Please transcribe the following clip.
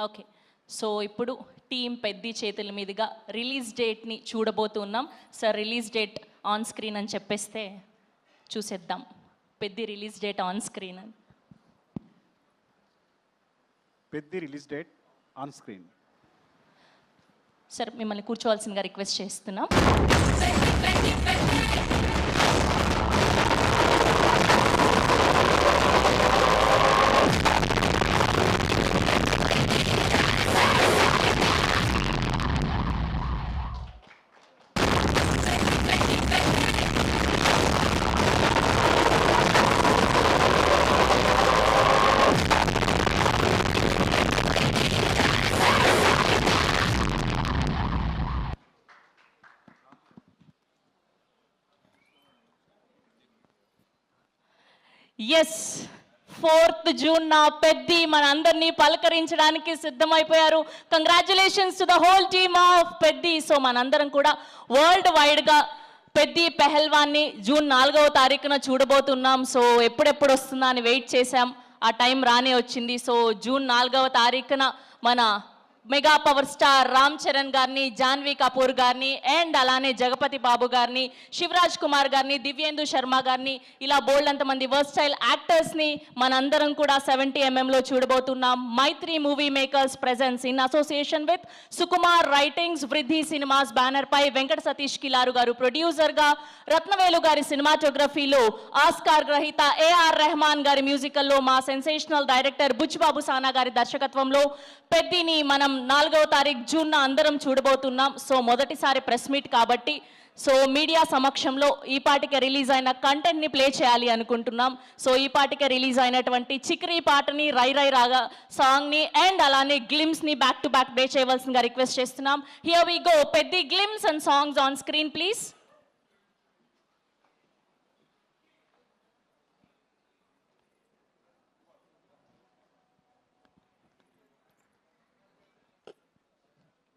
Okay. So ఇప్పుడు team Peddi చేతుల మీదుగా రిలీజ్ డేట్ని చూడబోతున్నాం. Sir release date on screen అని చెప్పేస్తే చూసేద్దాం. Peddi release date on screen అని. Peddi release date on screen. Sir మిమ్మల్ని కూర్చోవాల్సిందిగా రిక్వెస్ట్ చేస్తున్నాం. ఎస్, 4th జూన్ నా పెద్ది మన అందరినీ పలకరించడానికి సిద్ధమైపోయారు. Congratulations to the whole team of Peddi. So మనందరం కూడా వరల్డ్ వైడ్గా పెద్ది పెహల్వాన్ని జూన్ 4వ తారీఖున చూడబోతున్నాం. సో ఎప్పుడెప్పుడు వస్తుందా అని వెయిట్ చేశాం. ఆ టైం రానే వచ్చింది. సో జూన్ 4వ తారీఖున మన mega power star Ram Charan గారిని, జాన్వీ కపూర్ గారిని అండ్ అలానే జగపతి బాబు గారిని, శివరాజ్ కుమార్ గారిని, దివ్యేందు శర్మ గారిని, ఇలా బోల్డ్ అంతమంది వర్స్టైల్ యాక్టర్స్ని మనందరం కూడా 70mm చూడబోతున్నాం. Mythri movie makers presents in association with Sukumar writings, Vriddhi cinemas banner పై వెంకట సతీష్ కిలారు గారు ప్రొడ్యూసర్గా, రత్నవేలు గారి సినిమాటోగ్రఫీలో, ఆస్కార్ గ్రహీత ఏఆర్ రెహమాన్ గారి మ్యూజికల్లో మా సెన్సేషనల్ డైరెక్టర్ బుచ్చిబాబు సానా గారి దర్శకత్వంలో పెద్దిని మనం 4వ తారీఖు జూన్ అందరం చూడబోతున్నాం. సో మొదటిసారి ప్రెస్ మీట్ కాబట్టి సో మీడియా సమక్షంలో ఈ పాటికే రిలీజ్ అయిన కంటెంట్ని ప్లే చేయాలి అనుకుంటున్నాం. సో ఈ పాటికే రిలీజ్ అయినటువంటి చిక్రీ పాటని, రై రై రాగా సాంగ్ని అండ్ అలానే గ్లిమ్స్ని బ్యాక్ టు బ్యాక్ ప్లే చేయవలసిందిగా రిక్వెస్ట్ చేస్తున్నాం. Here we go. Peddi glimpse and songs on screen please.